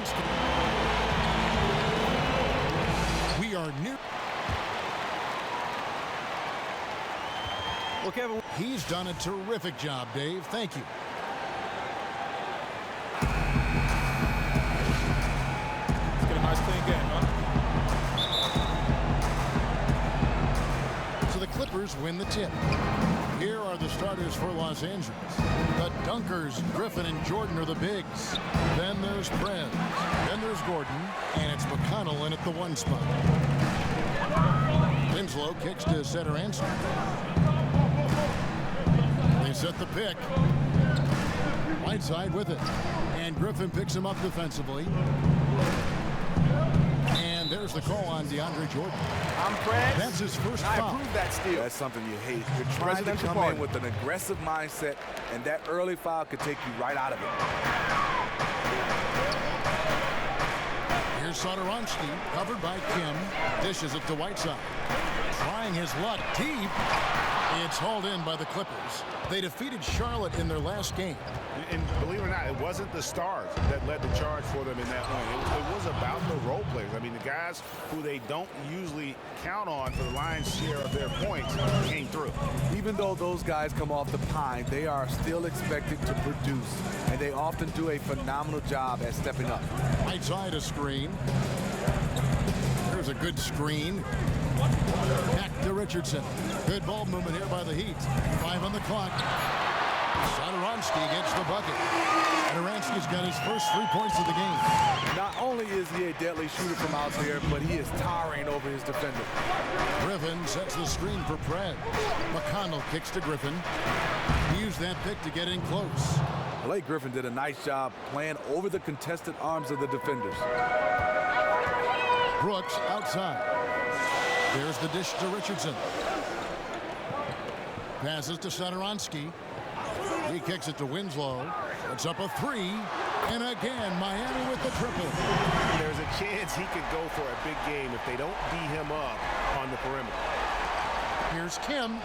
Satoransky. We are near. Well, Kevin, he's done a terrific job, Dave. Thank you. Let's get a nice clean game, huh? So the Clippers win the tip. Here are the starters for Los Angeles. The Dunkers, Griffin and Jordan are the bigs. Then there's Prez. Then there's Gordon. And it's McConnell in at the 1 spot. Winslow kicks to Satoransky. They set the pick. Whiteside with it. And Griffin picks him up defensively. And there's the call on DeAndre Jordan. I'm Prez. That's his first I foul. approve that steal. That's something you hate. You're trying to come in with an aggressive mindset, and that early foul could take you right out of it. Here's Satoransky, covered by Kim. Dishes it to Whiteside. Trying his luck deep. It's hauled in by the Clippers. They defeated Charlotte in their last game. And believe it or not, it wasn't the stars that led the charge for them in that win. It was about the role players. I mean, the guys who they don't usually count on for the lion's share of their points came through. Even though those guys come off the pine, they are still expected to produce, and they often do a phenomenal job at stepping up. Outside a screen. There's a good screen. Back to Richardson. Good ball movement here by the Heat. 5 on the clock. Satoransky gets the bucket. Satoransky's got his first 3 points of the game. Not only is he a deadly shooter from out there, but he is towering over his defender. Griffin sets the screen for Prez. McConnell kicks to Griffin. He used that pick to get in close. Blake Griffin did a nice job playing over the contested arms of the defenders. Brooks outside. There's the dish to Richardson. Passes to Satoransky. He kicks it to Winslow. It's up a 3. And again, Miami with the triple. There's a chance he could go for a big game if they don't beat him up on the perimeter. Here's Kim.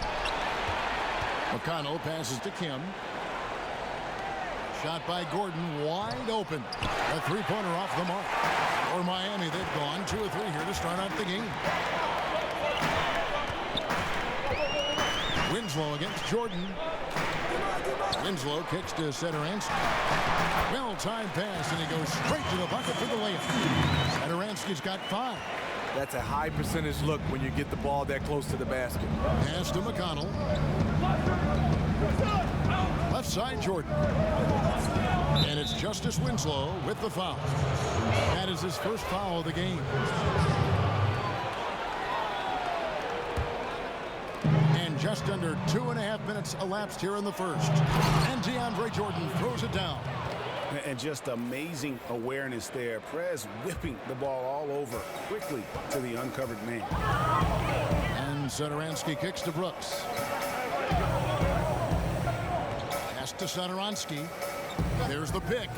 McConnell passes to Kim. Shot by Gordon, wide open. A 3-pointer off the mark. For Miami, they've gone 2 or 3 here to start out the game. Winslow against Jordan. Winslow kicks to Satoransky. Well-timed pass, and he goes straight to the bucket for the layup. Satoransky's got 5. That's a high percentage look when you get the ball that close to the basket. Pass to McConnell. Left side, Jordan. And it's Justice Winslow with the foul. That is his first foul of the game. And just under 2.5 minutes elapsed here in the first. And DeAndre Jordan throws it down. And just amazing awareness there. Prez whipping the ball all over quickly to the uncovered man. And Satoransky kicks to Brooks. Pass to Satoransky. There's the pick.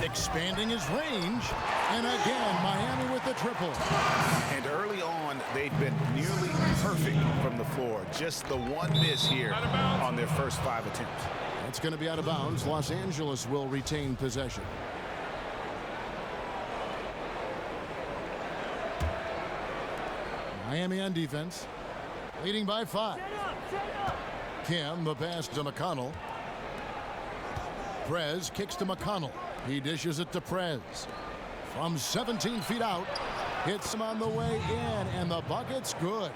Expanding his range. And again, Miami with the triple. And early on, they've been nearly perfect from the floor. Just the one miss here on their first 5 attempts. That's going to be out of bounds. Los Angeles will retain possession. Miami on defense. Leading by 5. Kim, the pass to McConnell. Prez kicks to McConnell. He dishes it to Prez. From 17 feet out. Hits him on the way in, and the bucket's good.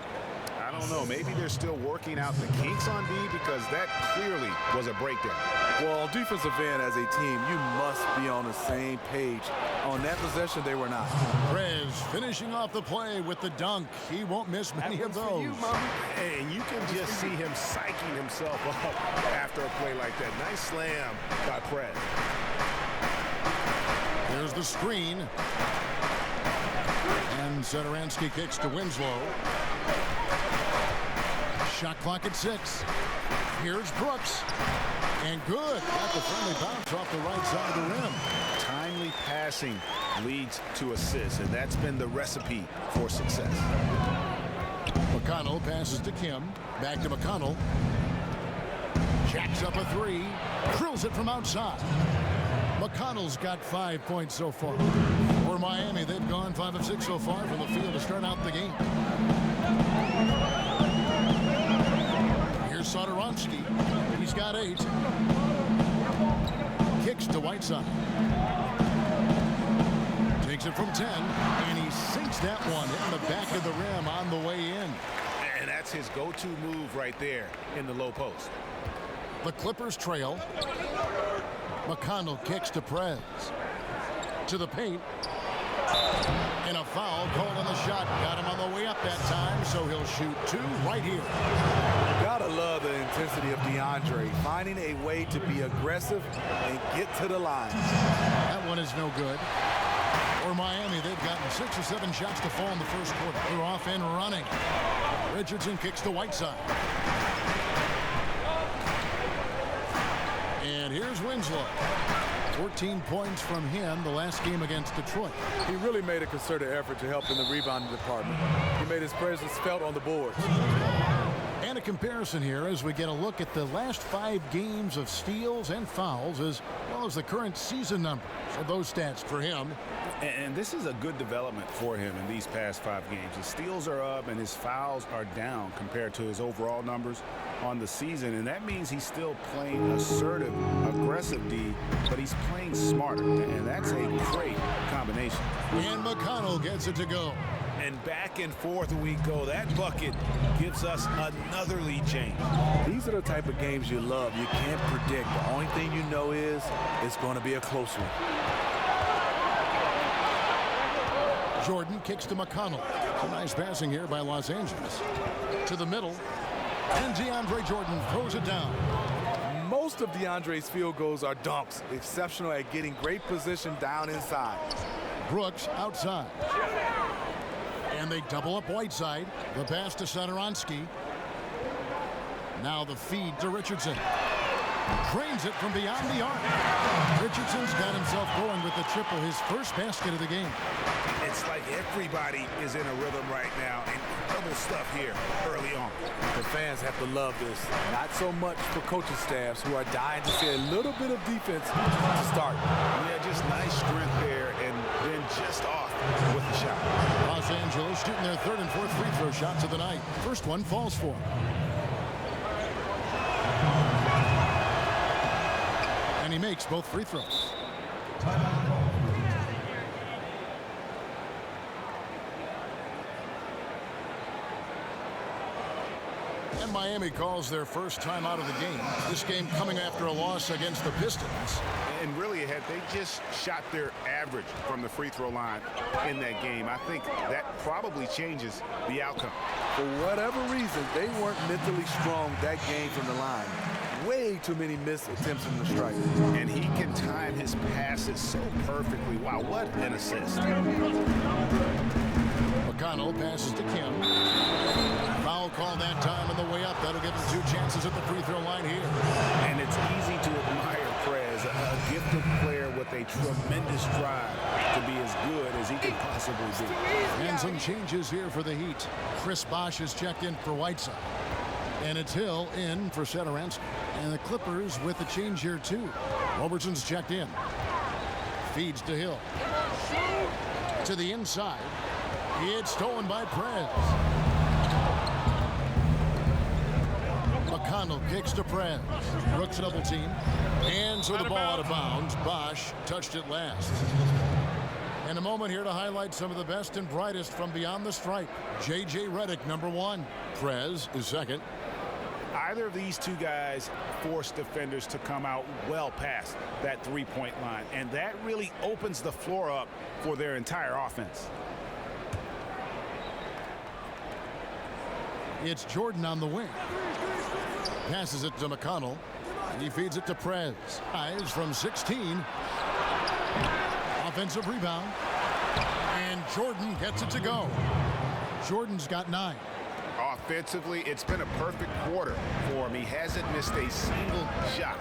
I don't know. Maybe they're still working out the kinks on D, because that clearly was a breakdown. Well, defensive end as a team, you must be on the same page. On that possession, they were not. Prez finishing off the play with the dunk. He won't miss many of those. And you can just see him psyching himself up after a play like that. Nice slam by Prez. There's the screen. And Satoransky kicks to Winslow. Shot clock at 6. Here's Brooks. And good. Got the friendly bounce off the right side of the rim. Timely passing leads to assists, and that's been the recipe for success. McConnell passes to Kim. Back to McConnell. Jacks up a 3. Drills it from outside. McConnell's got 5 points so far. For Miami, they've gone 5 of 6 so far from the field to start out the game. Here's Satoransky. He's got 8. Kicks to Whiteside. Takes it from 10, and he sinks that one in the back of the rim on the way in. And that's his go-to move right there in the low post. The Clippers trail. McConnell kicks to Prez. To the paint. And a foul called on the shot. Got him on the way up that time, so he'll shoot 2 right here. Gotta love the intensity of DeAndre, finding a way to be aggressive and get to the line. That one is no good. For Miami, they've gotten 6 or 7 shots to fall in the first quarter. They're off and running. Richardson kicks to Whiteside. And here's Winslow. 14 points from him the last game against Detroit. He really made a concerted effort to help in the rebounding department. He made his presence felt on the boards. And a comparison here as we get a look at the last 5 games of steals and fouls as well as the current season numbers of those stats for him. And this is a good development for him in these past 5 games. His steals are up and his fouls are down compared to his overall numbers on the season. And that means he's still playing assertive, aggressive D, but he's playing smarter. And that's a great combination. And McConnell gets it to go. And back and forth we go. That bucket gives us another lead change. These are the type of games you love. You can't predict. The only thing you know is it's going to be a close one. Jordan kicks to McConnell. Some nice passing here by Los Angeles. To the middle. And DeAndre Jordan throws it down. Most of DeAndre's field goals are dunks. Exceptional at getting great position down inside. Brooks outside. And they double up Whiteside. The pass to Satoransky. Now the feed to Richardson. Drains it from beyond the arc. Richardson's got himself going with the triple, his first basket of the game. It's like everybody is in a rhythm right now. Incredible stuff here early on. The fans have to love this. Not so much for coaching staffs who are dying to see a little bit of defense to start. Yeah, just nice strength there and then just off with the shot. Los Angeles shooting their 3rd and 4th free throw shots of the night. First one falls for him. And he makes both free throws. And Miami calls their first time out of the game. This game coming after a loss against the Pistons. And really, had they just shot their average from the free throw line in that game, I think that probably changes the outcome. For whatever reason, they weren't mentally strong that game from the line. Way too many missed attempts in the strike. And he can time his passes so perfectly. Wow, what an assist. McConnell passes to Kim. Foul call that time on the way up. That'll give him 2 chances at the free throw line here. And it's easy to admire Prez, a gifted player with a tremendous drive to be as good as he could possibly be. And some changes here for the Heat. Chris Bosh is checked in for Whiteside. And it's Hill in for Satoransky. And the Clippers with the change here too. Robertson's checked in. Feeds to Hill. To the inside. It's stolen by Prez. McConnell kicks to Prez. Brooks double team. And so the ball out of bounds. Bosh touched it last. And a moment here to highlight some of the best and brightest from beyond the stripe. J.J. Redick, number 1. Prez is second. Either of these two guys force defenders to come out well past that three-point line, and that really opens the floor up for their entire offense. It's Jordan on the wing. Passes it to McConnell. He feeds it to Prez. Eyes from 16. Offensive rebound. And Jordan gets it to go. Jordan's got 9. Offensively, it's been a perfect quarter for him. He hasn't missed a single shot.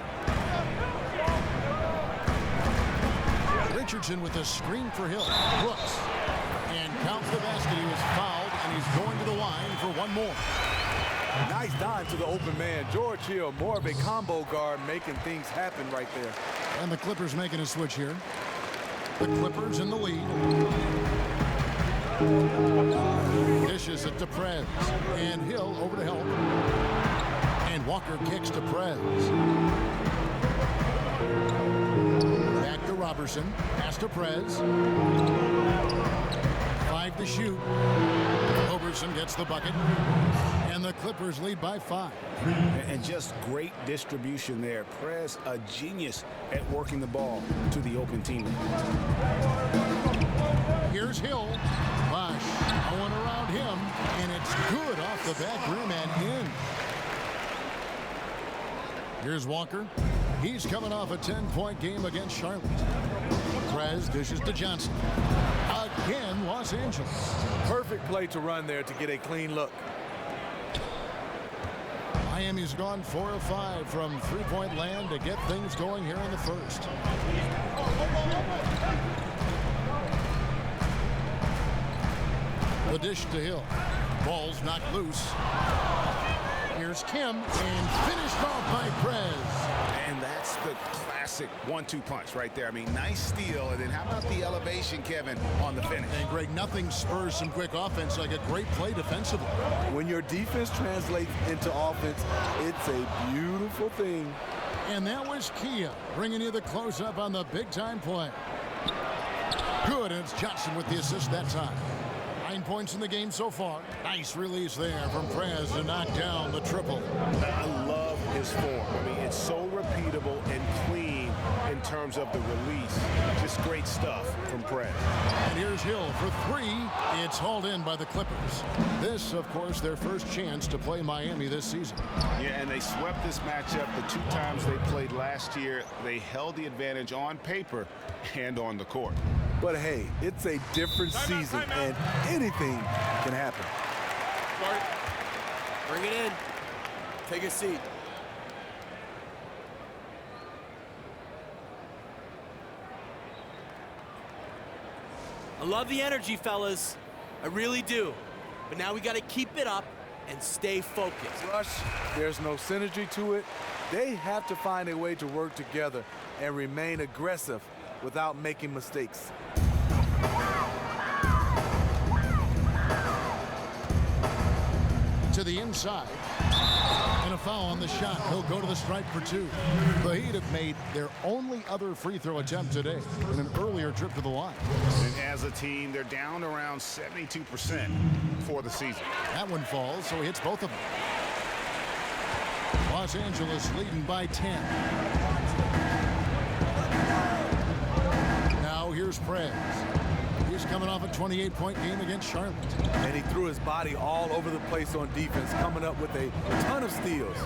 Richardson with a screen for Hill. Brooks. And counts the basket. He was fouled, and he's going to the line for one more. Nice dive to the open man. George Hill, more of a combo guard, making things happen right there. And the Clippers making a switch here. The Clippers in the lead. Dishes it to Prez. And Hill over to help. And Walker kicks to Prez. Back to Robertson. Pass to Prez. 5 to shoot. Robertson gets the bucket. And the Clippers lead by 5. And just great distribution there. Prez, a genius at working the ball to the open team. Here's Hill. Bosh going around him. And it's good off the back rim and in. Here's Walker. He's coming off a 10-point game against Charlotte. Prez dishes to Johnson. Again, Los Angeles. Perfect play to run there to get a clean look. Miami's gone 4 of 5 from three-point land to get things going here in the first. The dish to Hill. Ball's knocked loose. Here's Kim, and finished off by Prez. And that's the classic 1-2 punch right there. I mean, nice steal. And then how about the elevation, Kevin, on the finish? And Greg, nothing spurs some quick offense like a great play defensively. When your defense translates into offense, it's a beautiful thing. And that was Kia bringing you the close-up on the big-time play. Good, and it's Johnson with the assist that time. 9 points in the game so far. Nice release there from Prez to knock down the triple. I love his form. I mean, it's so repeatable and clean in terms of the release. Just great stuff from Prez. And here's Hill for 3. It's hauled in by the Clippers. This, of course, their first chance to play Miami this season. Yeah, and they swept this matchup the 2 times they played last year. They held the advantage on paper and on the court. But hey, it's a different season, and anything can happen. Bring it in. Take a seat. I love the energy, fellas. I really do. But now we got to keep it up and stay focused. Rush, there's no synergy to it. They have to find a way to work together and remain aggressive without making mistakes. To the inside. And a foul on the shot. He'll go to the stripe for 2. The Heat have made their only other free throw attempt today in an earlier trip to the line. And as a team, they're down around 72% for the season. That one falls, so he hits both of them. Los Angeles leading by 10. Now here's Prez. He's coming off a 28-point game against Charlotte. And he threw his body all over the place on defense, coming up with a ton of steals.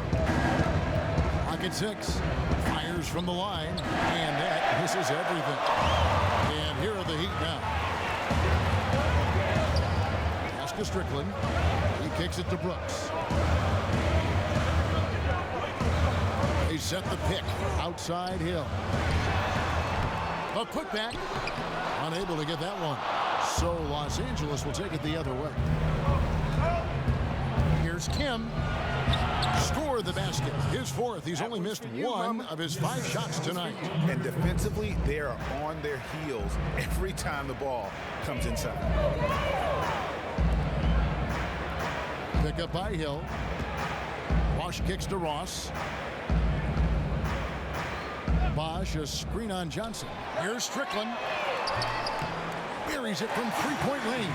Clock at 6. Fires from the line, and that misses everything. And here are the Heat now. Pass to Strickland. He kicks it to Brooks. They set the pick outside Hill. A putback. Unable to get that one. So Los Angeles will take it the other way. Here's Kim. Score the basket. His 4th. He's only missed 1 of his 5 shots tonight. And defensively, they are on their heels every time the ball comes inside. Pick up by Hill. Bosh kicks to Ross. Bosh, a screen on Johnson. Here's Strickland. Buries it from three-point lane.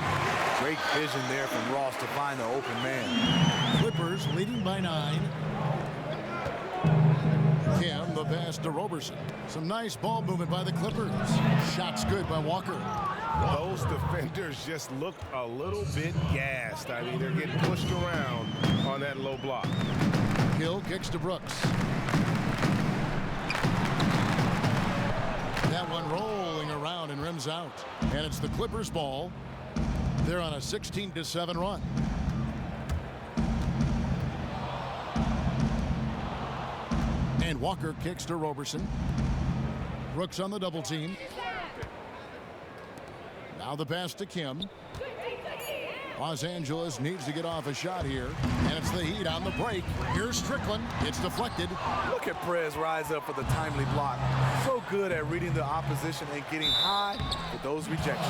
Great vision there from Ross to find the open man. Clippers leading by 9. Kim, the pass to Robertson. Some nice ball movement by the Clippers. Shots good by Walker. Those defenders just look a little bit gassed. I mean, they're getting pushed around on that low block. Hill kicks to Brooks. That one rolling around and rims out. And it's the Clippers' ball. They're on a 16-7 run. And Walker kicks to Robertson. Brooks on the double team. Now the pass to Kim. Los Angeles needs to get off a shot here, and it's the Heat on the break. Here's Strickland. It's deflected. Look at Perez rise up for the timely block. So good at reading the opposition and getting high with those rejections.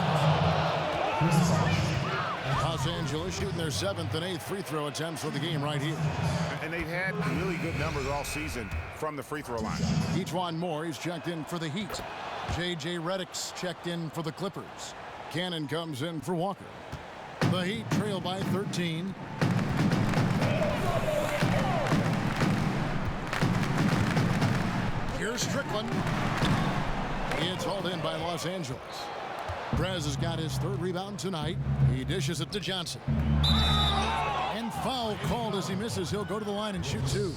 Los Angeles shooting their 7th and 8th free throw attempts for the game right here. And they've had really good numbers all season from the free throw line. Ejuan Moore, he's checked in for the Heat. J.J. Redick's checked in for the Clippers. Cannon comes in for Walker. The Heat trail by 13. Here's Strickland. It's hauled in by Los Angeles. Perez has got his 3rd rebound tonight. He dishes it to Johnson. And foul called as he misses. He'll go to the line and shoot 2.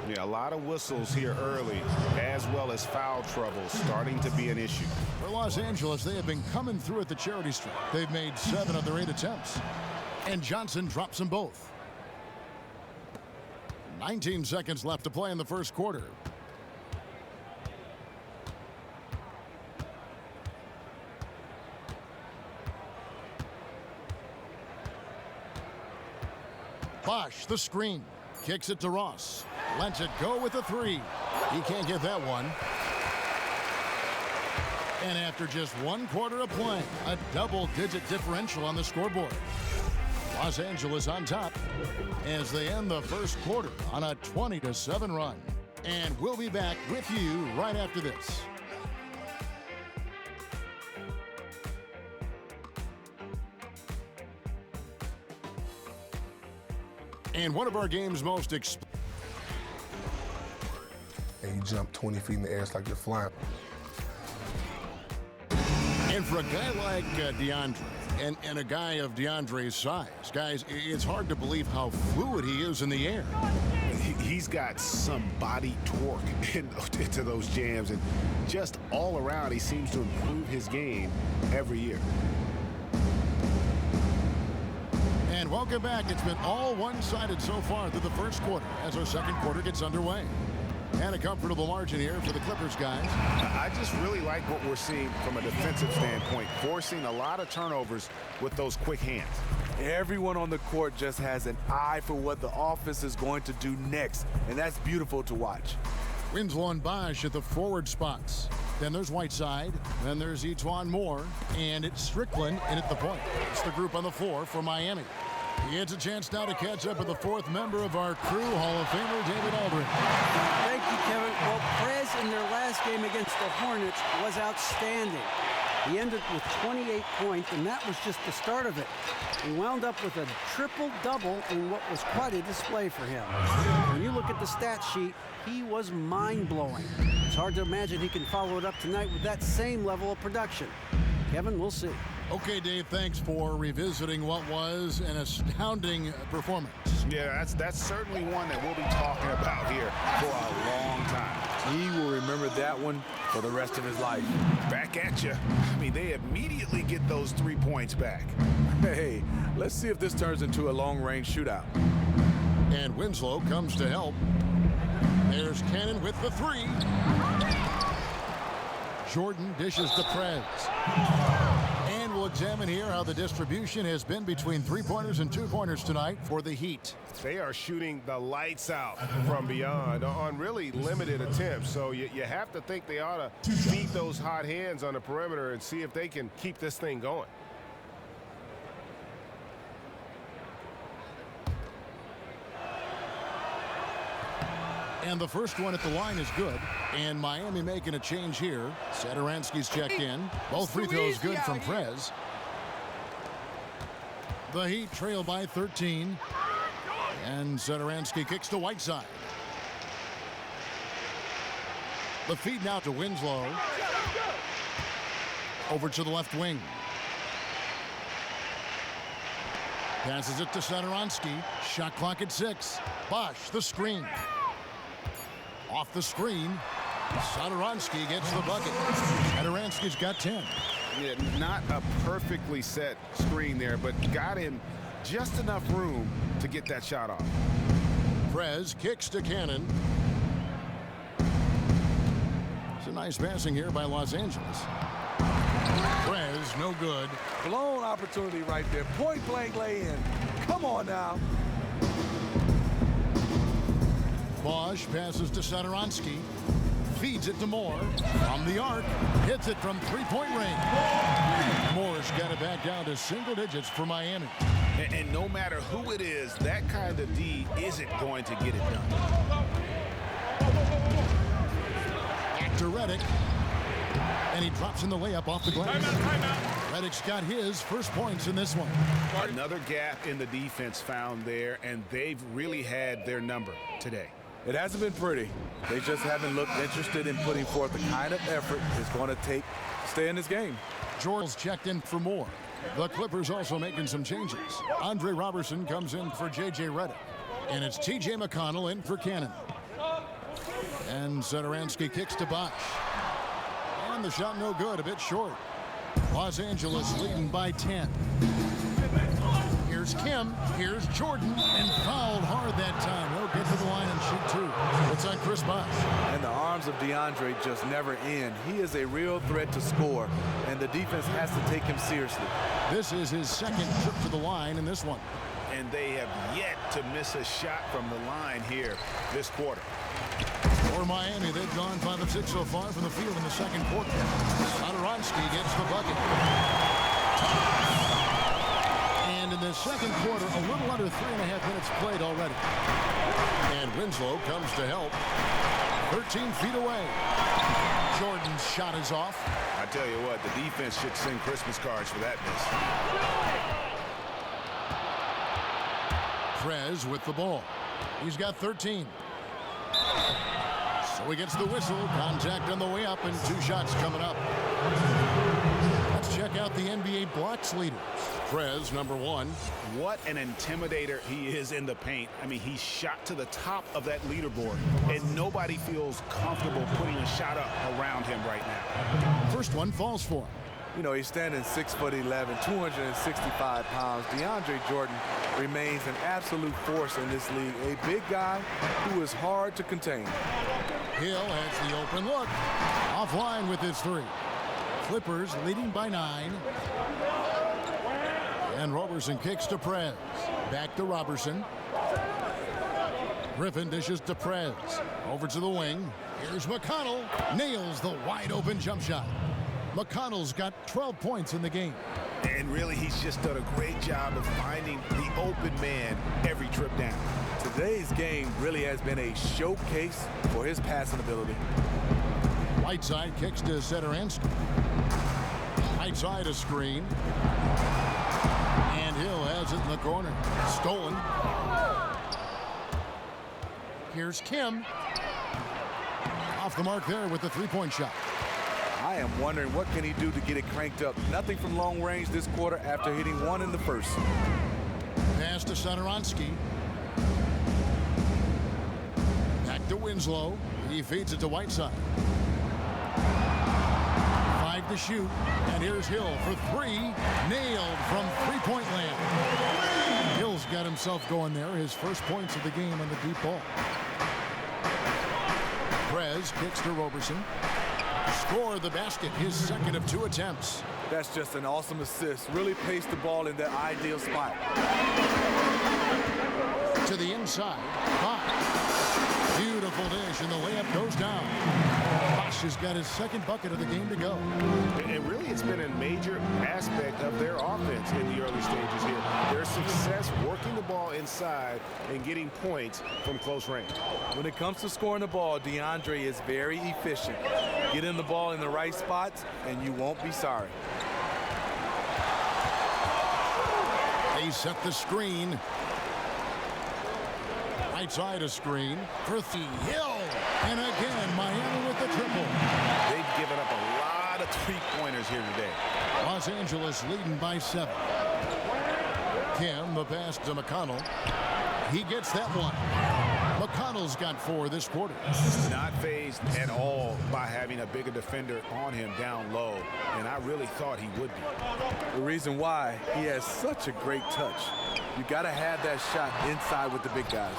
Yeah, a lot of whistles here early, as well as foul trouble starting to be an issue. For Los Angeles, they have been coming through at the charity stripe. They've made 7 of their 8 attempts. And Johnson drops them both. 19 seconds left to play in the first quarter. Bosch, the screen. Kicks it to Ross. Lets it go with a 3. He can't get that one. And after just 1 quarter of play, a double-digit differential on the scoreboard. Los Angeles on top as they end the first quarter on a 20-7 run. And we'll be back with you right after this. And one of our game's most And you jump 20 feet in the air, it's like you're flying. And for a guy like DeAndre, and a guy of DeAndre's size, guys, it's hard to believe how fluid he is in the air. He's got some body torque into those jams, and just all around, he seems to improve his game every year. And welcome back. It's been all one-sided so far through the first quarter as our second quarter gets underway. And a comfortable margin here for the Clippers, guys. I just really like what we're seeing from a defensive standpoint, forcing a lot of turnovers with those quick hands. Everyone on the court just has an eye for what the offense is going to do next, and that's beautiful to watch. Winslow and Bosch at the forward spots. Then there's Whiteside. Then there's Ejuan Moore. And it's Strickland in at the point. It's the group on the floor for Miami. He gets a chance now to catch up with the 4th member of our crew, Hall of Famer David Aldridge. Thank you, Kevin. Well, Perez in their last game against the Hornets was outstanding. He ended with 28 points, and that was just the start of it. He wound up with a triple-double in what was quite a display for him. When you look at the stat sheet, he was mind-blowing. It's hard to imagine he can follow it up tonight with that same level of production. Kevin, we'll see. Okay, Dave, thanks for revisiting what was an astounding performance. Yeah, that's certainly one that we'll be talking about here for a long time. He will remember that one for the rest of his life. Back at you. I mean, they immediately get those 3 points back. Hey, let's see if this turns into a long-range shootout. And Winslow comes to help. There's Cannon with the 3. Jordan dishes to Perez. And we'll examine here how the distribution has been between 3-pointers and 2-pointers tonight for the Heat. They are shooting the lights out from beyond on really limited attempts. So you have to think they ought to feed those hot hands on the perimeter and see if they can keep this thing going. And the first one at the line is good. And Miami making a change here. Satoransky's checked in. Both free throws good from Perez. The Heat trail by 13. And Satoransky kicks to Whiteside. The feed now to Winslow. Over to the left wing. Passes it to Satoransky. Shot clock at 6. Bosch, the screen. Off the screen, Satoransky gets the bucket. Satoransky's got 10. Yeah, not a perfectly set screen there, but got him just enough room to get that shot off. Perez kicks to Cannon. It's a nice passing here by Los Angeles. Prez, no good. Blown opportunity right there. Point blank lay in. Come on now. Bosch passes to Sadoronsky. Feeds it to Moore. From the arc. Hits it from three-point range. Moore's got it back down to single digits for Miami. And no matter who it is, that kind of D isn't going to get it done. Back to Reddick. And he drops in the layup off the glass. Reddick's got his first points in this one. Another gap in the defense found there, and they've really had their number today. It hasn't been pretty. They just haven't looked interested in putting forth the kind of effort it's going to take to stay in this game. Jordan's checked in for more. The Clippers also making some changes. Andre Robertson comes in for J.J. Redick. And it's T.J. McConnell in for Cannon. And Sadoronsky kicks to Bosch. And the shot no good, a bit short. Los Angeles leading by 10. Here's Kim, here's Jordan, and fouled hard that time. He'll get to the line and shoot two. It's on Chris Bosh. And the arms of DeAndre just never end. He is a real threat to score, and the defense has to take him seriously. This is his second trip to the line in this one. And they have yet to miss a shot from the line here this quarter. For Miami, they've gone 5 of 6 so far from the field in the second quarter. Sadoronsky gets the bucket. And in the second quarter, a little under 3.5 minutes played already. And Winslow comes to help. 13 feet away. Jordan's shot is off. I tell you what, the defense should send Christmas cards for that miss. Prez with the ball. He's got 13. So he gets the whistle. Contact on the way up and 2 shots coming up. Let's check out the NBA blocks leaders. Prez, number 1. What an intimidator he is in the paint. I mean, he shot to the top of that leaderboard, and nobody feels comfortable putting a shot up around him right now. First one falls for him. You know, he's standing 6'11", 265 pounds. DeAndre Jordan remains an absolute force in this league. A big guy who is hard to contain. Hill has the open look. Offline with his 3. Clippers leading by 9. And Robertson kicks to Prez. Back to Robertson. Griffin dishes to Prez. Over to the wing. Here's McConnell. Nails the wide open jump shot. McConnell's got 12 points in the game. And really, he's just done a great job of finding the open man every trip down. Today's game really has been a showcase for his passing ability. Whiteside kicks to Sadoronsky. Whiteside a screen. And Hill has it in the corner. Stolen. Here's Kim. Off the mark there with the 3-point shot. I am wondering what can he do to get it cranked up. Nothing from long range this quarter after hitting 1 in the first. Pass to Sadoronsky. Back to Winslow. He feeds it to Whiteside. 5 to shoot. And here's Hill for 3. Nailed from 3-point land. Hill's got himself going there. His first points of the game on the deep ball. Prez kicks to Robertson. Score the basket, his second of 2 attempts. That's just an awesome assist. Really paced the ball in that ideal spot. To the inside. Bosch. Beautiful dish, and the layup goes down. Bosch has got his second bucket of the game to go. And really, it's been a major aspect of their offense in the early stages here. Their success working the ball inside and getting points from close range. When it comes to scoring the ball, DeAndre is very efficient. Get in the ball in the right spots, and you won't be sorry. They set the screen. Right side a screen for Hill. And again, Miami with the triple. They've given up a lot of 3-pointers here today. Los Angeles leading by 7. Kim, the pass to McConnell. He gets that one. McConnell's got 4 this quarter. Not fazed at all by having a bigger defender on him down low, and I really thought he would be. The reason why, he has such a great touch. You got to have that shot inside with the big guys.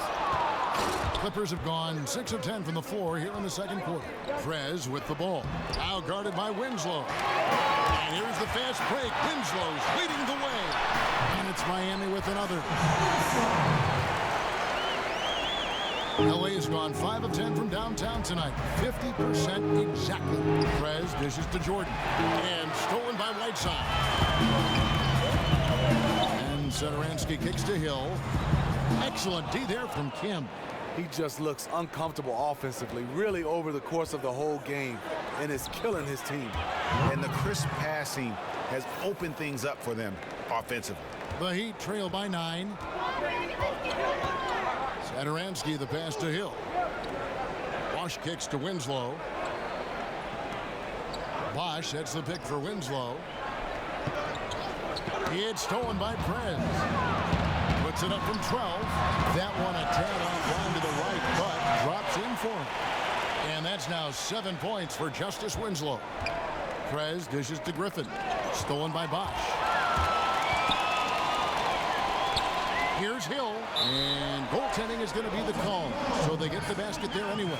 Clippers have gone 6 of 10 from the floor here in the second quarter. Prez with the ball. Now guarded by Winslow. And here's the fast break. Winslow's leading the way. And it's Miami with another. LA has gone 5 of 10 from downtown tonight. 50% exactly. Prez dishes to Jordan. And stolen by Whiteside. And Satoransky kicks to Hill. Excellent D there from Kim. He just looks uncomfortable offensively, really over the course of the whole game, and is killing his team. And the crisp passing has opened things up for them offensively. The Heat trail by 9. Satoransky the pass to Hill. Bosch kicks to Winslow. Bosch sets the pick for Winslow. It's stolen by Prez. Puts it up from 12. That one a tad offline to the right, but drops in for him. And that's now 7 points for Justice Winslow. Prez dishes to Griffin. Stolen by Bosch. Here's Hill, and goaltending is going to be the call, so they get the basket there anyway.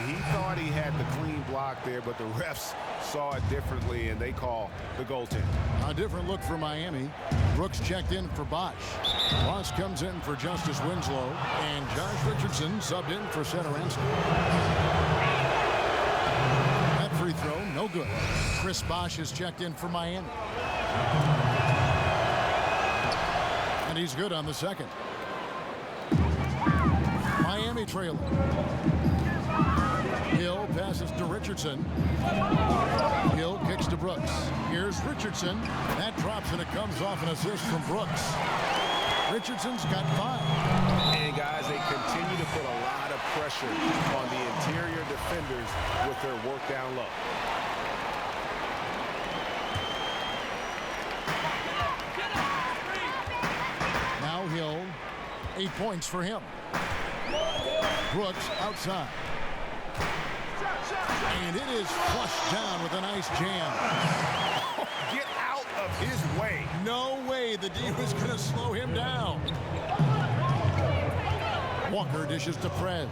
He thought he had the clean block there, but the refs saw it differently, and they call the goaltending. A different look for Miami. Brooks checked in for Bosch. Ross comes in for Justice Winslow, and Josh Richardson subbed in for Satoransky. That free throw, no good. Chris Bosch is checked in for Miami. And he's good on the second. Miami trailing. Hill passes to Richardson. Hill kicks to Brooks. Here's Richardson. That drops and it comes off an assist from Brooks. Richardson's got 5. And guys, they continue to put a lot of pressure on the interior defenders with their work down low. Hill, 8 points for him. Brooks outside. And it is flushed down with a nice jam. Get out of his way. No way the D was going to slow him down. Walker dishes to Prez.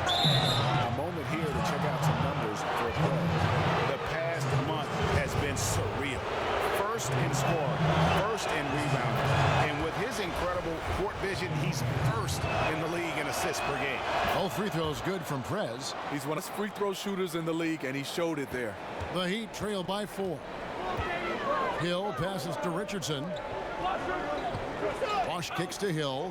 A moment here to check out some numbers for Prez. The past month has been surreal. First in scoring, first in rebounding, and with his incredible court vision, he's first in the league in assists per game. All free throws good from Prez. He's one of the free throw shooters in the league, and he showed it there. The Heat trail by 4. Hill passes to Richardson. Bosch kicks to Hill.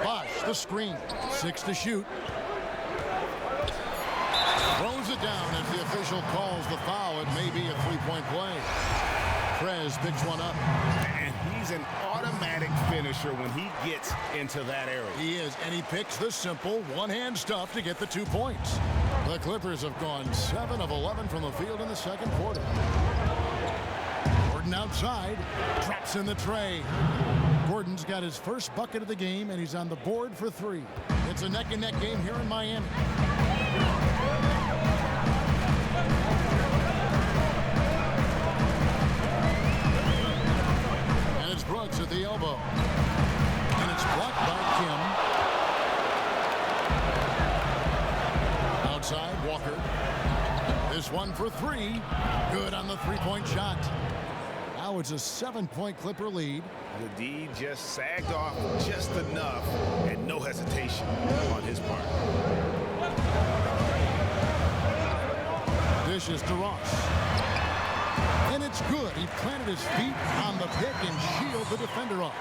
Bosch, the screen. 6 to shoot. Throws it down as the official calls the foul. It may be a 3-point play. Prez picks one up. And he's an automatic finisher when he gets into that area. He is, and he picks the simple one-hand stuff to get the 2 points. The Clippers have gone 7 of 11 from the field in the second quarter. Gordon outside, drops in the tray. Gordon's got his first bucket of the game, and he's on the board for 3. It's a neck-and-neck game here in Miami. And it's Brooks at the elbow. And it's blocked by Kim. Outside, Walker. This one for 3. Good on the 3-point shot. Now it's a 7-point Clipper lead. The D just sagged off just enough, and no hesitation on his part. Dishes to Ross. And it's good. He planted his feet on the pick and shielded the defender off.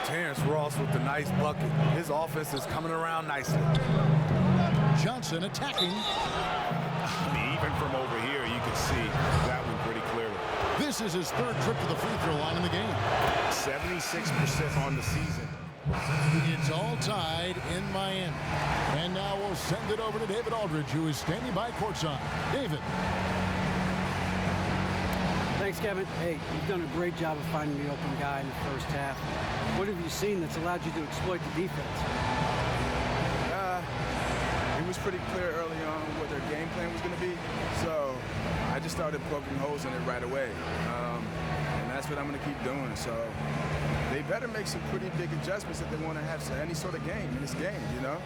Terrence Ross with the nice bucket. His offense is coming around nicely. Johnson attacking. I mean, even from over here, you can see that one pretty clearly. This is his 3rd trip to the free throw line in the game. 76% on the season. It's all tied in Miami. And now we'll send it over to David Aldridge, who is standing by courtside. David. Thanks, Kevin. Hey, you've done a great job of finding the open guy in the first half. What have you seen that's allowed you to exploit the defense? It was pretty clear early on what their game plan was going to be, so I just started poking holes in it right away. And that's what I'm going to keep doing. So they better make some pretty big adjustments if they want to have any sort of game in this game, you know?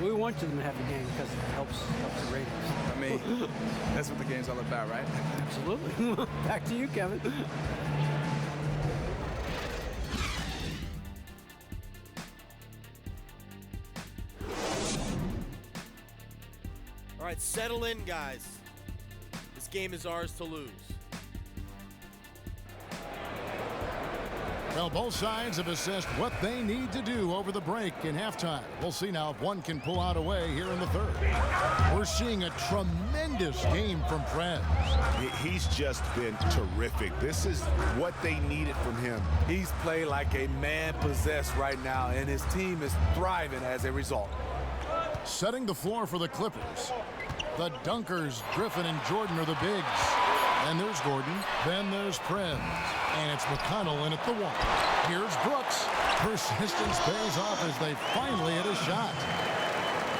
We want them to have a game because it helps the ratings. I mean, that's what the game's all about, right? Absolutely. Back to you, Kevin. All right, settle in, guys. This game is ours to lose. Well, both sides have assessed what they need to do over the break in halftime. We'll see now if one can pull out a way here in the third. We're seeing a tremendous game from Prez. He's just been terrific. This is what they needed from him. He's played like a man possessed right now, and his team is thriving as a result. Setting the floor for the Clippers. The dunkers, Griffin and Jordan, are the bigs. And there's Gordon. Then there's Prez. And it's McConnell in at the one. Here's Brooks. Persistence pays off as they finally hit a shot.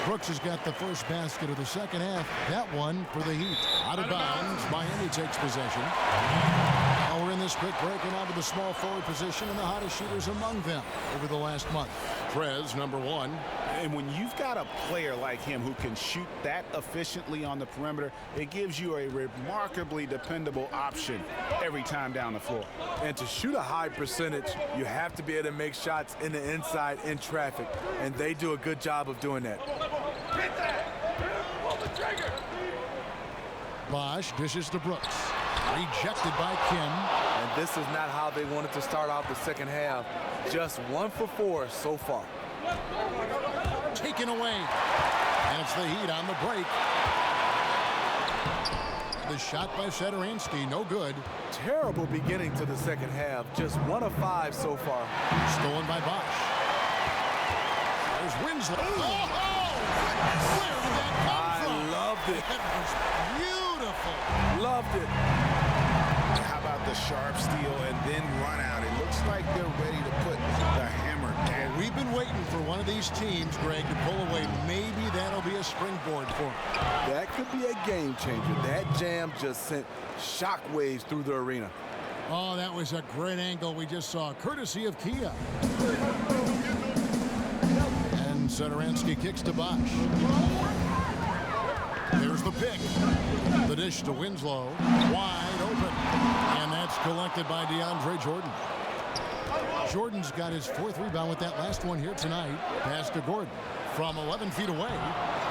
Brooks has got the first basket of the second half. That one for the Heat. Out of bounds. Miami takes possession. Now we're in this quick break and out of the small forward position, and the hottest shooters among them over the last month. Prez, number one. And when you've got a player like him who can shoot that efficiently on the perimeter, it gives you a remarkably dependable option every time down the floor. And to shoot a high percentage, you have to be able to make shots in the inside in traffic, and they do a good job of doing that. Bosch dishes to Brooks. Rejected by Kim. And this is not how they wanted to start off the second half. Just 1 for 4 so far. Taken away. And it's the Heat on the break. The shot by Satoransky, no good. Terrible beginning to the second half. Just 1 of 5 so far. Stolen by Bosch. There's Winslow. Oh! Where did that come from? I loved it. That was beautiful. Loved it. How about the sharp steal and then run out? It looks like they're ready to put the hammer down. We've been waiting for one of these teams, Greg, to pull away. Maybe that'll be a springboard for them. That could be a game changer. That jam just sent shockwaves through the arena. Oh, that was a great angle we just saw, courtesy of Kia. And Satoransky kicks to Bosch. There's the pick. The dish to Winslow. Wide open. And that's collected by DeAndre Jordan. Jordan's got his 4th rebound with that last one here tonight. Pass to Gordon. From 11 feet away.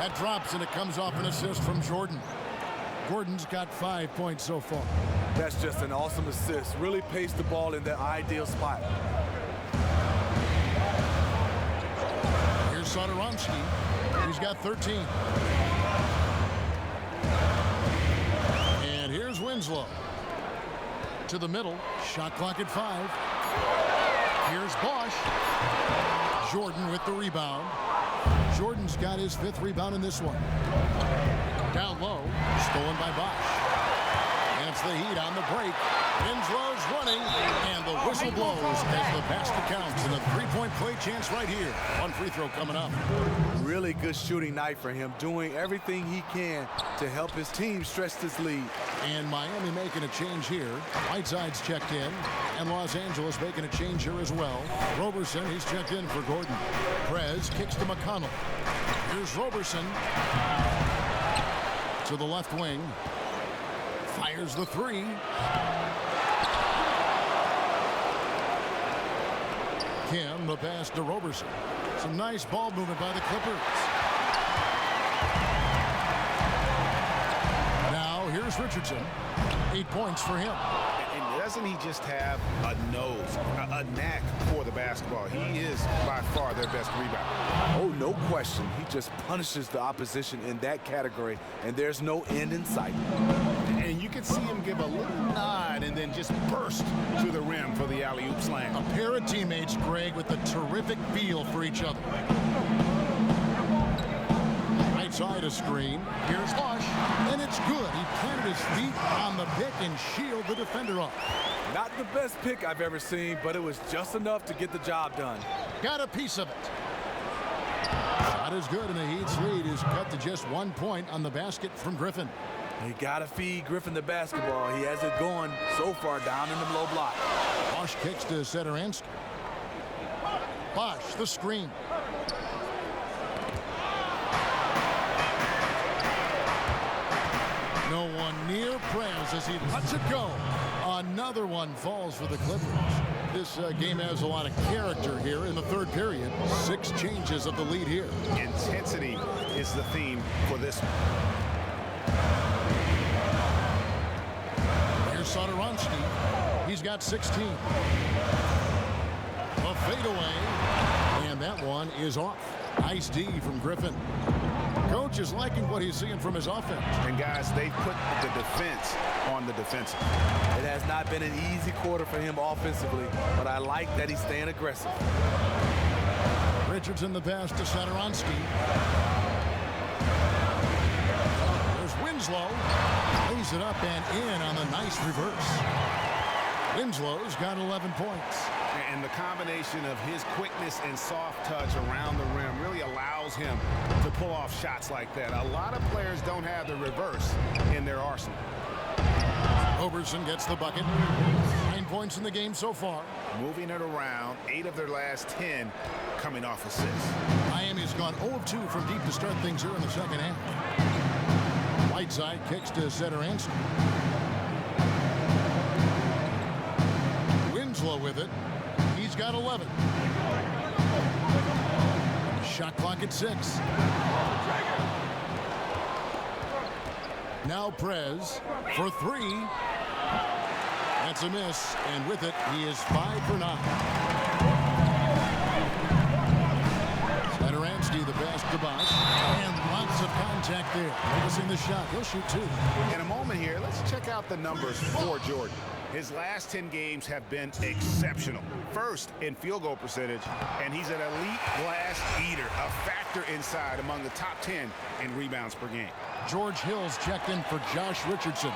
That drops and it comes off an assist from Jordan. Gordon's got 5 points so far. That's just an awesome assist. Really paced the ball in the ideal spot. Here's Satoransky. He's got 13. And here's Winslow. To the middle. Shot clock at 5. Here's Bosch. Jordan with the rebound. Jordan's got his 5th rebound in this one. Down low. Stolen by Bosch. And it's the Heat on the break. Winslow's running. And the whistle blows as the basket counts. And a 3-point play chance right here. One free throw coming up. Really good shooting night for him. Doing everything he can to help his team stretch this lead. And Miami making a change here. Whiteside's checked in. And Los Angeles making a change here as well. Roberson, he's checked in for Gordon. Prez kicks to McConnell. Here's Roberson. To the left wing. Fires the 3. Kim, the pass to Roberson. Some nice ball movement by the Clippers. Now here's Richardson. 8 points for him. And doesn't he just have a nose, a knack for the basketball? He is by far their best rebounder. Oh, no question. He just punishes the opposition in that category, and there's no end in sight. And you can see him give a little nod and then just burst to the rim for the alley-oop slam. A pair of teammates, Greg, with a terrific feel for each other. Right side a screen. Here's Bosch, and it's good. He planted his feet on the pick and shielded the defender off. Not the best pick I've ever seen, but it was just enough to get the job done. Got a piece of it. Shot is good, and the Heat's lead is cut to just 1 point on the basket from Griffin. You gotta feed Griffin the basketball. He has it going so far down in the low block. Bosch kicks to Satoransky. Bosch, the screen. No one near Prez as he lets it go. Another one falls for the Clippers. This game has a lot of character here in the third period. 6 changes of the lead here. Intensity is the theme for this one. Here's Satoransky. He's got 16. A fadeaway. And that one is off. Nice D from Griffin. Coach is liking what he's seeing from his offense. And guys, they put the defense on the defensive. It has not been an easy quarter for him offensively, but I like that he's staying aggressive. Richardson the pass to Satoransky. There's Winslow. Lays it up and in on the nice reverse. Winslow's got 11 points. And the combination of his quickness and soft touch around the rim really allows him to pull off shots like that. A lot of players don't have the reverse in their arsenal. Roberson gets the bucket. 9 points in the game so far. Moving it around, 8 of their last 10 coming off assists. Miami's gone 0 of 2 from deep to start things here in the second half. Whiteside kicks to Satoransky. Winslow with it. He's got 11. Shot clock at 6. Now Prez for 3. That's a miss, and with it, he is 5 for 9. Satoransky the pass to Bosch, and lots of contact there. Missing the shot. He'll shoot 2. In a moment here, let's check out the numbers for Jordan. His last 10 games have been exceptional. First in field goal percentage, and he's an elite glass eater, a factor inside among the top 10 in rebounds per game. George Hill's checked in for Josh Richardson.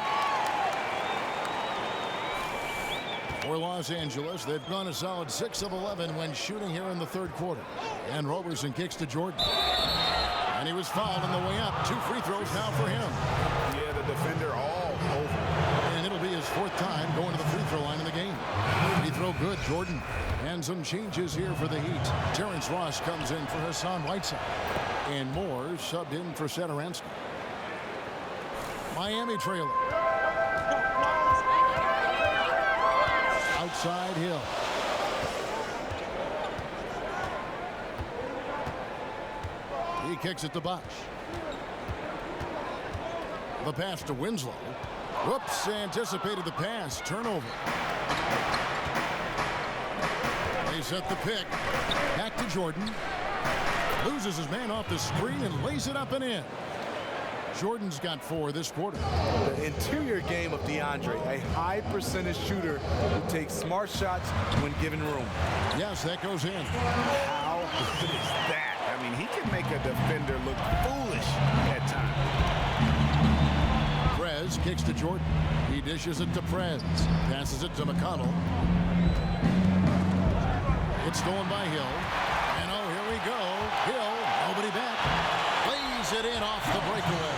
For Los Angeles, they've gone a solid 6 of 11 when shooting here in the third quarter. And Roberson kicks to Jordan. And he was fouled on the way up. 2 free throws now for him. Yeah, the defender all over. And it'll be his 4th time going to the free throw line in the game. Free throw good, Jordan. And some changes here for the Heat. Terrence Ross comes in for Hassan Whiteside. And Moore subbed in for Satoransky. Miami trailer. Outside Hill. He kicks it to Bosch. The pass to Winslow. Whoops, anticipated the pass. Turnover. They set the pick. Back to Jordan. Loses his man off the screen and lays it up and in. Jordan's got 4 this quarter. The interior game of DeAndre, a high percentage shooter who takes smart shots when given room. Yes, that goes in. How good is that? I mean, he can make a defender look foolish at times. Prez kicks to Jordan. He dishes it to Prez. Passes it to McConnell. It's stolen by Hill. And oh, here we go. Hill, nobody back. Lays it in off the breakaway.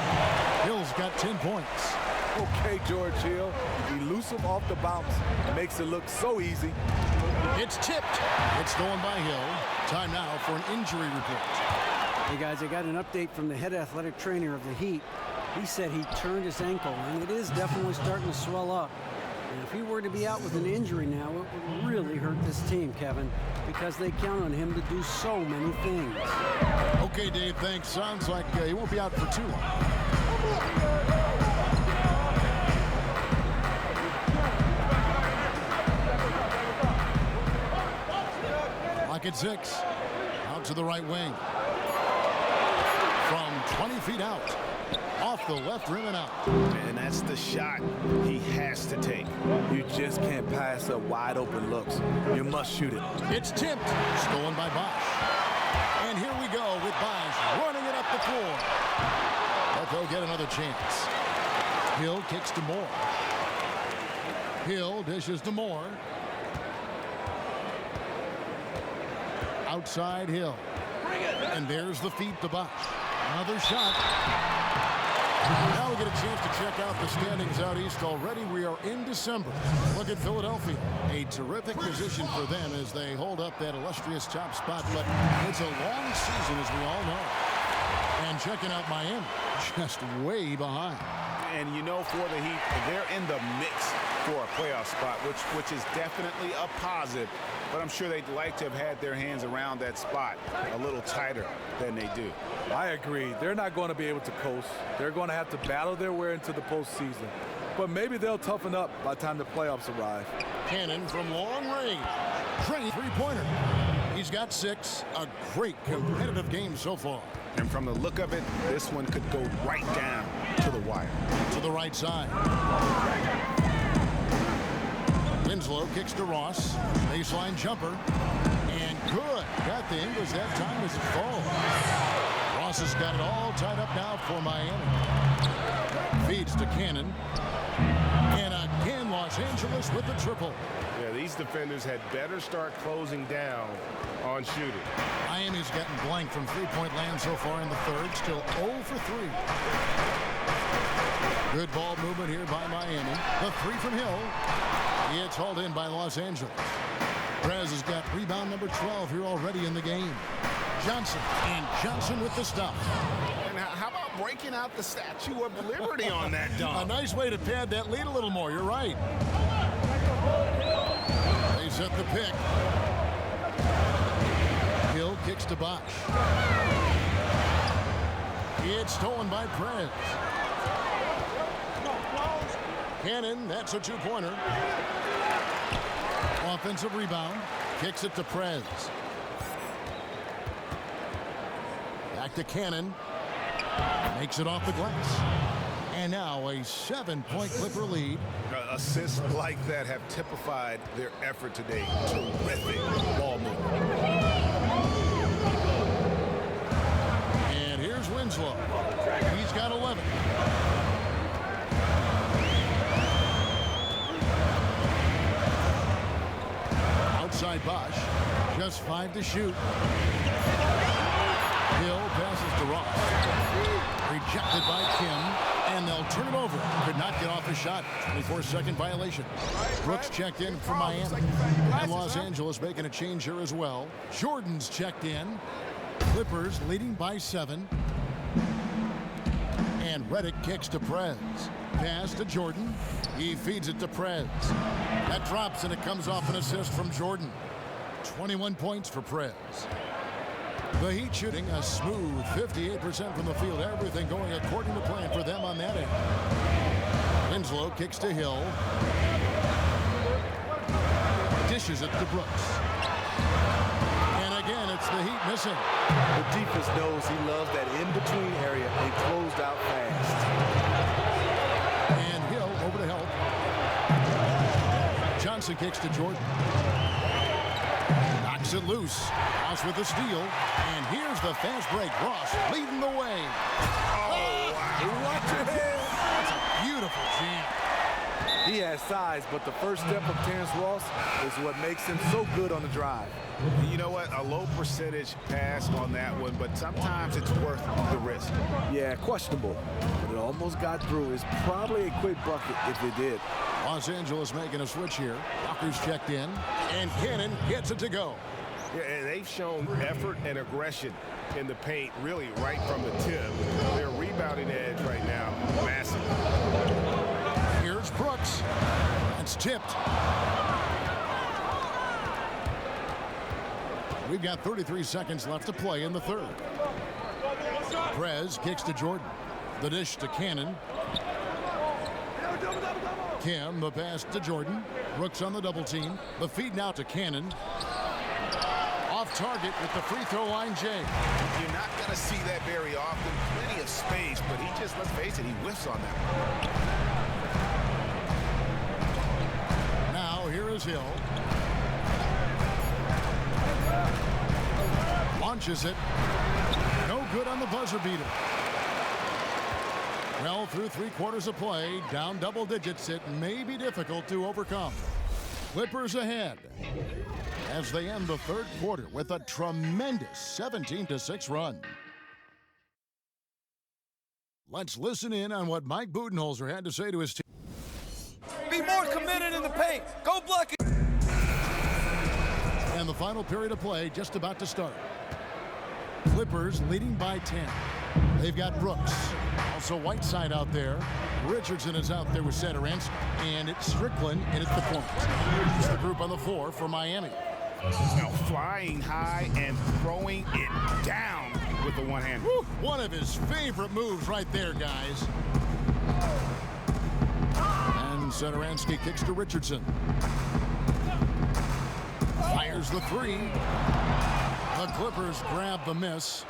Hill's got 10 points. Okay, George Hill, elusive off the bounce, makes it look so easy. It's tipped. It's stolen by Hill. Time now for an injury report. Hey guys, I got an update from the head athletic trainer of the Heat. He said he turned his ankle, and it is definitely starting to swell up. And if he were to be out with an injury now, it would really hurt this team, Kevin, because they count on him to do so many things. Okay, Dave, thanks. Sounds like he won't be out for too long. Lock at 6. Out to the right wing. From 20 feet out. Off the left rim and out. And that's the shot he has to take. You just can't pass up wide open looks. You must shoot it. It's tipped. Stolen by Bosch. And here we go with Bosch running it up the floor. But they'll get another chance. Hill kicks to Moore. Hill dishes to Moore. Outside Hill. And there's the feed to Bosch. Another shot. Now we get a chance to check out the standings out east already. We are in December. Look at Philadelphia. A terrific position for them as they hold up that illustrious top spot. But it's a long season, as we all know. And checking out Miami, just way behind. And you know, for the Heat, they're in the mix for a playoff spot, which is definitely a positive. But I'm sure they'd like to have had their hands around that spot a little tighter than they do. I agree. They're not going to be able to coast. They're going to have to battle their way into the postseason. But maybe they'll toughen up by the time the playoffs arrive. Cannon from long range. Great three-pointer. He's got 6. A great competitive game so far. And from the look of it, this one could go right down to the wire. To the right side. Winslow kicks to Ross. Baseline jumper. And good. Got the Ingles that time as it falls. Ross has got it all tied up now for Miami. Feeds to Cannon. And again, Los Angeles with the triple. Yeah, these defenders had better start closing down on shooting. Miami's gotten blank from three-point land so far in the third. Still 0 for 3. Good ball movement here by Miami. The 3 from Hill. It's hauled in by Los Angeles. Perez has got rebound number 12 here already in the game. Johnson, and Johnson with the stop. And how about breaking out the Statue of Liberty on that dunk? A nice way to pad that lead a little more. You're right. They set the pick. Hill kicks to Bosch. It's stolen by Perez. Cannon, that's a two-pointer. Offensive rebound. Kicks it to Perez. Back to Cannon. Makes it off the glass. And now a 7-point Clipper lead. Assists like that have typified their effort today. Terrific ball movement. And here's Winslow. He's got 11. Outside Bosch. Just 5 to shoot. Hill passes to Ross. Rejected by Kim. And they'll turn it over. Could not get off the shot. 24-second violation. Brooks checked in for Miami. And Los Angeles making a change here as well. Jordan's checked in. Clippers leading by 7. And Redick kicks to Perez. Pass to Jordan. He feeds it to Perez. That drops and it comes off an assist from Jordan. 21 points for Perez. The Heat shooting a smooth 58% from the field. Everything going according to plan for them on that end. Winslow kicks to Hill. Dishes it to Brooks. And again, it's the Heat missing. The defense knows he loves that in-between area and closed out fast. And Hill over to help. Johnson kicks to Jordan. Knocks it loose. Ross with the steal. And here's the fast break. Ross leading the way. Oh, wow. Watch your head. That's a beautiful jam. He has size, but the first step of Terrence Ross is what makes him so good on the drive. You know what? A low percentage pass on that one, but sometimes it's worth the risk. Yeah, questionable, but it almost got through. It's probably a quick bucket if it did. Los Angeles making a switch here. Walker's checked in, and Cannon gets it to go. Yeah, and they've shown effort and aggression in the paint, really right from the tip. Their rebounding edge right now, massive. Here's Brooks. It's tipped. We've got 33 seconds left to play in the third. Perez kicks to Jordan. The dish to Cannon. Kim, the pass to Jordan. Brooks on the double team. The feed now to Cannon. Off target with the free throw line, Jay. You're not going to see that very often. Plenty of space, but he just, let's face it, he whiffs on that. Now here is Hill. Launches it. No good on the buzzer beater. Well, through 3 quarters of play, down double digits, it may be difficult to overcome. Clippers ahead as they end the third quarter with a tremendous 17-6 run. Let's listen in on what Mike Budenholzer had to say to his team. Be more committed in the paint. Go block it. And the final period of play just about to start. Clippers leading by 10. They've got Brooks. Also Whiteside out there. Richardson is out there with Satoransky. And it's Strickland in at the point. It's the group on the floor for Miami. Now flying high and throwing it down with the one hand. One of his favorite moves right there, guys. And Satoransky kicks to Richardson. Fires the three. The Clippers grab the miss.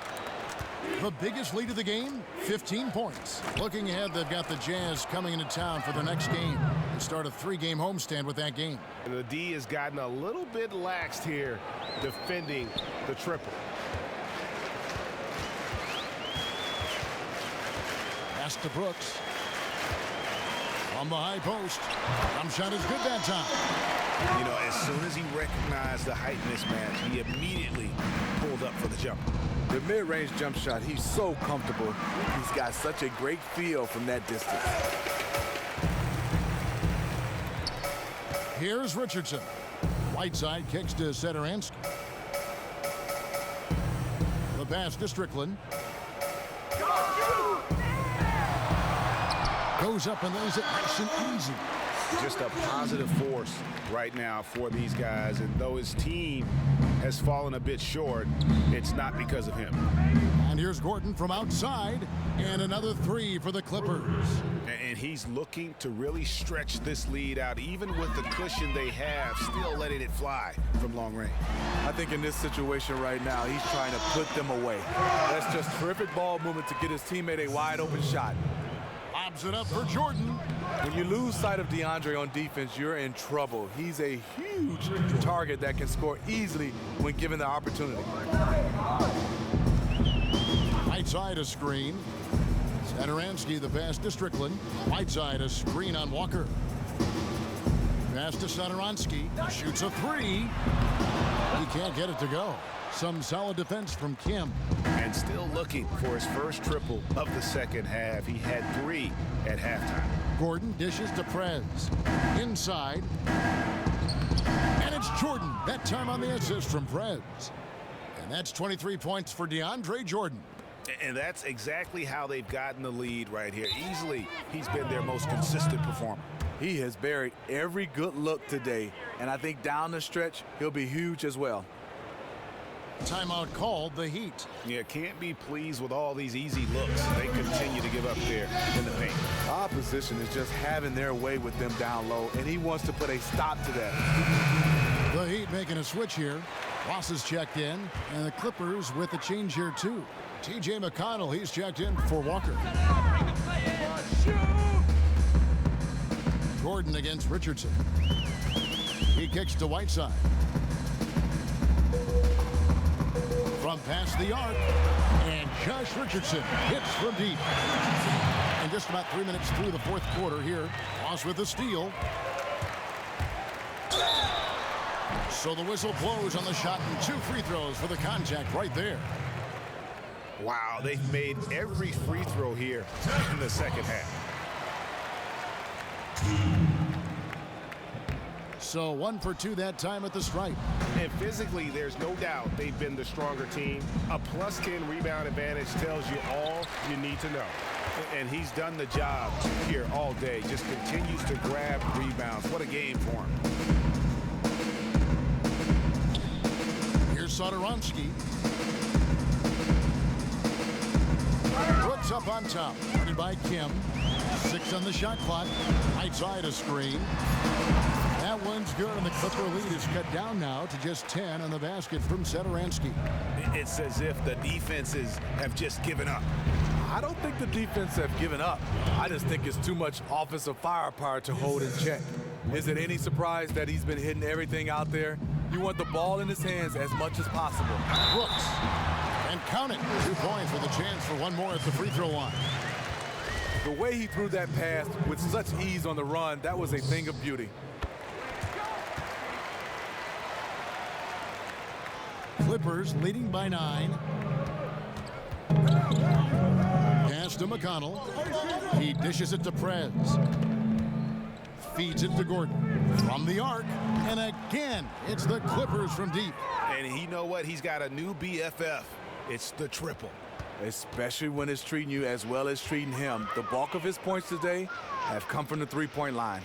The biggest lead of the game, 15 points. Looking ahead, they've got the Jazz coming into town for the next game. They start a 3-game homestand with that game. And the D has gotten a little bit laxed here defending the triple. Pass to Brooks. On the high post. Jump shot is good that time. You know, as soon as he recognized the height mismatch, he immediately pulled up for the jumper. The mid-range jump shot, he's so comfortable. He's got such a great feel from that distance. Here's Richardson. Whiteside kicks to Satoransky. The pass to Strickland. Goes up and lays it nice and easy. Just a positive force right now for these guys. And though his team has fallen a bit short, it's not because of him. And here's Gordon from outside. And another three for the Clippers. And he's looking to really stretch this lead out, even with the cushion they have, still letting it fly from long range. I think in this situation right now, he's trying to put them away. That's just terrific ball movement to get his teammate a wide open shot. Lobs it up for Jordan. When you lose sight of DeAndre on defense, you're in trouble. He's a huge target that can score easily when given the opportunity. Whiteside a screen. Satoransky the pass to Strickland. Whiteside a screen on Walker. Pass to Satoransky. Shoots a three. He can't get it to go. Some solid defense from Kim. And still looking for his first triple of the second half. He had 3 at halftime. Gordon dishes to Prez. Inside. And it's Jordan. That time on the assist from Prez. And that's 23 points for DeAndre Jordan. And that's exactly how they've gotten the lead right here. Easily, he's been their most consistent performer. He has buried every good look today. And I think down the stretch, he'll be huge as well. Timeout called, the Heat. Yeah, can't be pleased with all these easy looks. They continue to give up there in the paint. Opposition is just having their way with them down low, and he wants to put a stop to that. The Heat making a switch here. Ross is checked in, and the Clippers with a change here too. T.J. McConnell, he's checked in for Walker. Gordon against Richardson. He kicks to Whiteside. From past the arc, and Josh Richardson hits from deep. And just about 3 minutes through the fourth quarter here, Ross with a steal. So the whistle blows on the shot and 2 free throws for the contact right there. Wow, they've made every free throw here in the second half. So 1 for 2 that time at the stripe. And physically, there's no doubt they've been the stronger team. A +10 rebound advantage tells you all you need to know. And he's done the job here all day. Just continues to grab rebounds. What a game for him. Here's Satoransky. Brooks up on top. Guarded by Kim. 6 on the shot clock. Right side a screen. That one's good, and the Clipper lead is cut down now to just 10 on the basket from Satoransky. It's as if the defenses have just given up. I don't think the defense have given up. I just think it's too much offensive firepower to hold in check. Is it any surprise that he's been hitting everything out there? You want the ball in his hands as much as possible. Brooks. And count it. 2 points with a chance for one more at the free throw line. The way he threw that pass with such ease on the run, that was a thing of beauty. Clippers leading by 9. Pass Kicks to McConnell. He dishes it to Prez. Feeds it to Gordon. From the arc. And again, it's the Clippers from deep. And you know what? He's got a new BFF. It's the triple. Especially when it's treating you as well as treating him. The bulk of his points today have come from the three-point line.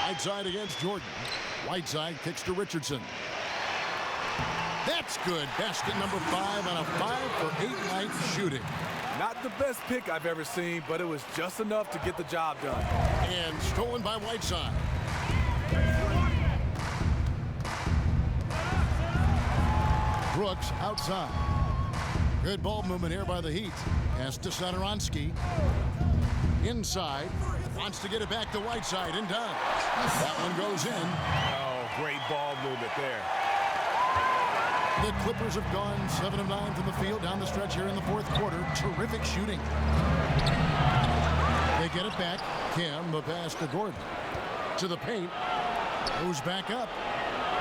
Whiteside against Jordan. Whiteside kicks to Richardson. That's good. Basket number 5 on a 5-for-8 night shooting. Not the best pick I've ever seen, but it was just enough to get the job done. And stolen by Whiteside. Brooks outside. Good ball movement here by the Heat. Pass to Satoransky. Inside. Wants to get it back to Whiteside and does. That one goes in. Oh, great ball movement there. The Clippers have gone 7 of 9 from the field down the stretch here in the fourth quarter. Terrific shooting. They get it back. Kim, the pass to Gordon. To the paint. Goes back up.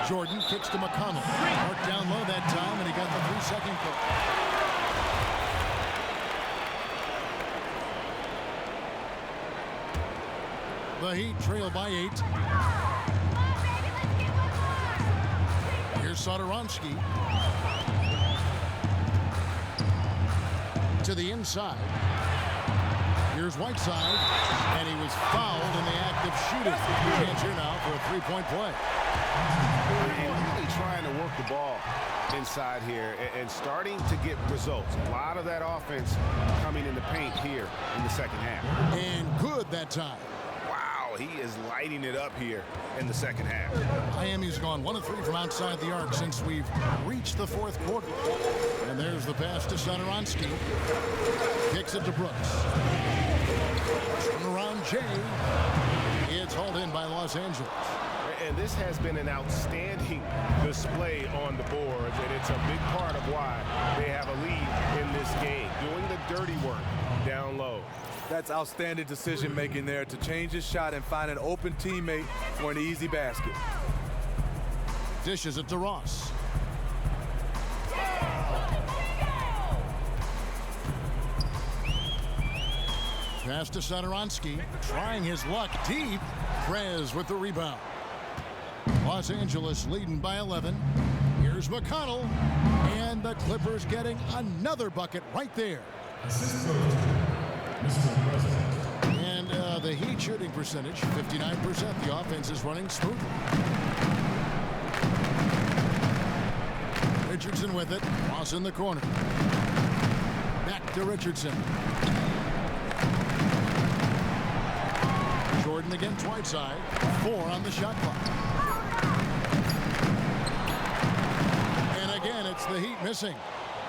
Jordan kicks to McConnell. Marked down low that time, and he got the 3-second call. The Heat trail by 8. Here's Satoransky. To the inside. Here's Whiteside, and he was fouled in the act of shooting. Chance here now for a three-point play. And really trying to work the ball inside here and starting to get results. A lot of that offense coming in the paint here in the second half. And good that time. Wow, he is lighting it up here in the second half. Miami's gone 1 of 3 from outside the arc since we've reached the fourth quarter. And there's the pass to Satoransky. Kicks it to Brooks. Turnaround Jay. It's hauled in by Los Angeles. And this has been an outstanding display on the boards, and it's a big part of why they have a lead in this game, doing the dirty work down low. That's outstanding decision-making there to change his shot and find an open teammate for an easy basket. Dishes it to Ross. Pass to Satoransky, trying his luck deep. Prez with the rebound. Los Angeles leading by 11. Here's McConnell, and the Clippers getting another bucket right there. And the Heat shooting percentage, 59%. The offense is running smoothly. Richardson with it. Ross in the corner. Back to Richardson. Jordan against Whiteside. 4 on the shot clock. And again, it's the Heat missing.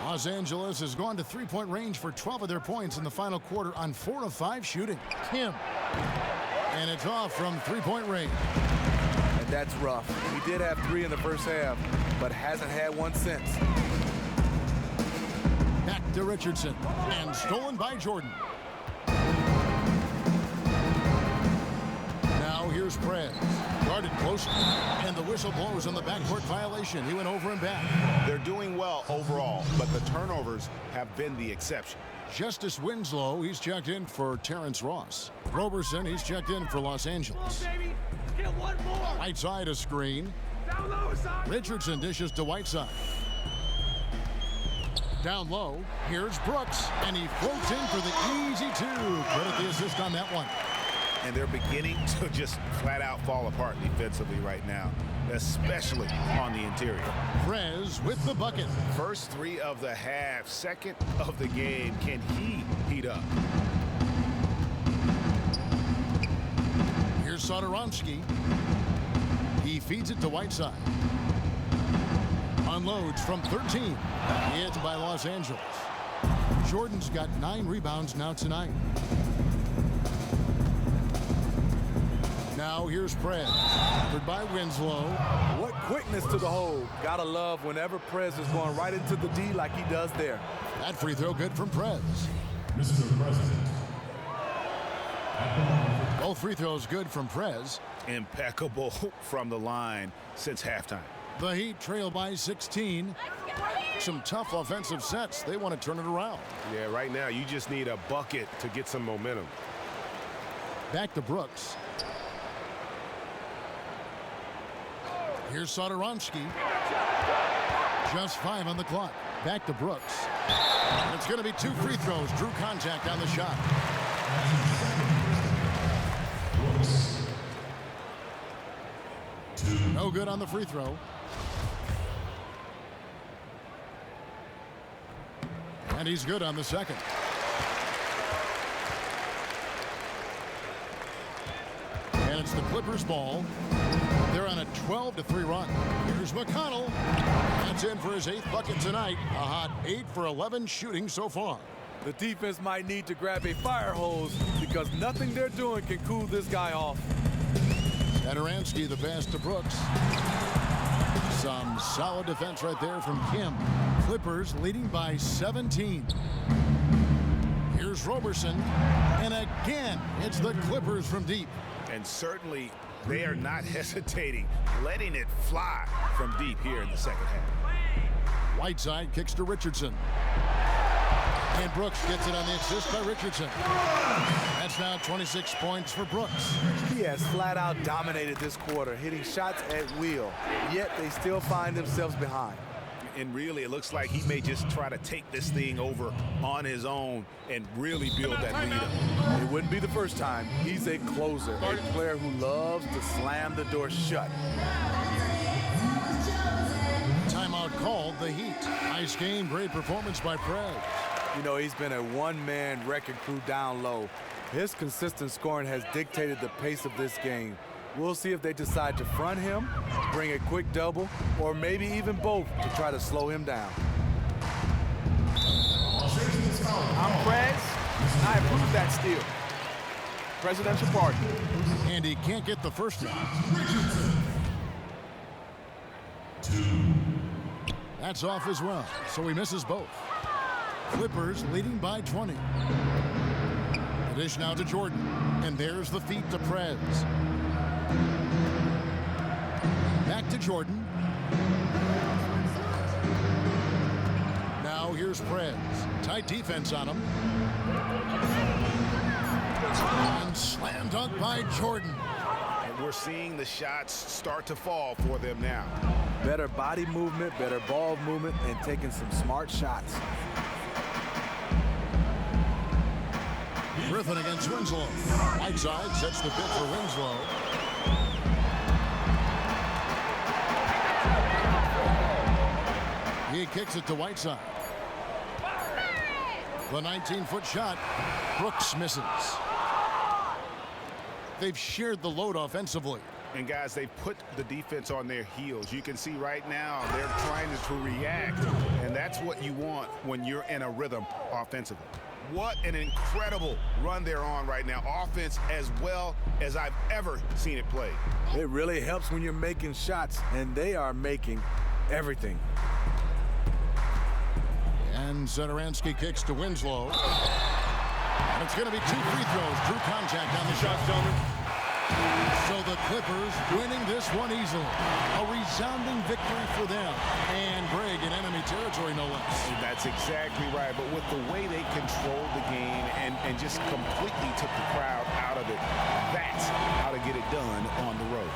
Los Angeles has gone to three-point range for 12 of their points in the final quarter on 4 of 5 shooting. Kim. And it's off from three-point range. And that's rough. He did have 3 in the first half, but hasn't had one since. Back to Richardson. And stolen by Jordan. Now here's Prez. Guarded close. And the whistle blows on the backcourt violation. He went over and back. They're doing well overall, but the turnovers have been the exception. Justice Winslow, he's checked in for Terrence Ross. Roberson, he's checked in for Los Angeles. Whiteside a screen. Richardson dishes to Whiteside. Down low, here's Brooks, and he floats in for the easy 2. Credit the assist on that one. And they're beginning to just flat out fall apart defensively right now, especially on the interior. Prez with the bucket. First 3 of the half, second of the game. Can he heat up? Here's Satoransky. He feeds it to Whiteside. Unloads from 13. It's by Los Angeles. Jordan's got 9 rebounds now tonight. Now here's Prez. Covered by Winslow. What quickness to the hole. Gotta love whenever Prez is going right into the D like he does there. That free throw good from Prez. Mr. President. Both free throws good from Prez. Impeccable from the line since halftime. The Heat trail by 16. some tough offensive sets. They want to turn it around. Yeah, right now you just need a bucket to get some momentum. Back to Brooks. Here's Satoransky. Just 5 on the clock. Back to Brooks. And it's going to be 2 free throws. Drew contact on the shot. No good on the free throw. And he's good on the second. And it's the Clippers ball. They're on a 12-3 run. Here's McConnell. That's in for his 8th bucket tonight. A hot 8 for 11 shooting so far. The defense might need to grab a fire hose because nothing they're doing can cool this guy off. Satoransky the pass to Brooks. Some solid defense right there from Kim. Clippers leading by 17. Here's Roberson. And again, it's the Clippers from deep. And certainly they are not hesitating, letting it fly from deep here in the second half. Whiteside kicks to Richardson. And Brooks gets it on the assist by Richardson. That's now 26 points for Brooks. He has flat out dominated this quarter, hitting shots at will, yet they still find themselves behind. And really, it looks like he may just try to take this thing over on his own and really build that lead up. It wouldn't be the first time. He's a closer, a player who loves to slam the door shut. Timeout called, the Heat. Nice game, great performance by Prez. You know, he's been a one-man wrecking crew down low. His consistent scoring has dictated the pace of this game. We'll see if they decide to front him, bring a quick double, or maybe even both to try to slow him down. I'm Prez. I approve that steal. Presidential pardon. And he can't get the first one. That's off as well, so he misses both. Clippers leading by 20. The dish now to Jordan, and there's the feed to Prez. Back to Jordan. Now here's Prez. Tight defense on him. And slam dunk by Jordan. And we're seeing the shots start to fall for them now. Better body movement, better ball movement, and taking some smart shots. Griffin against Winslow. Whiteside sets the bit for Winslow. He kicks it to Whiteside. The 19-foot shot. Brooks misses. They've shared the load offensively. And guys, they put the defense on their heels. You can see right now they're trying to react, and that's what you want when you're in a rhythm offensively. What an incredible run they're on right now. Offense as well as I've ever seen it played. It really helps when you're making shots, and they are making everything. And Satoransky kicks to Winslow. And it's going to be 2 free throws. Drew contact on the shot, gentlemen. So the Clippers winning this one easily. A resounding victory for them. And Greg in enemy territory, no less. That's exactly right. But with the way they controlled the game and just completely took the crowd out of it, that's how to get it done on the road.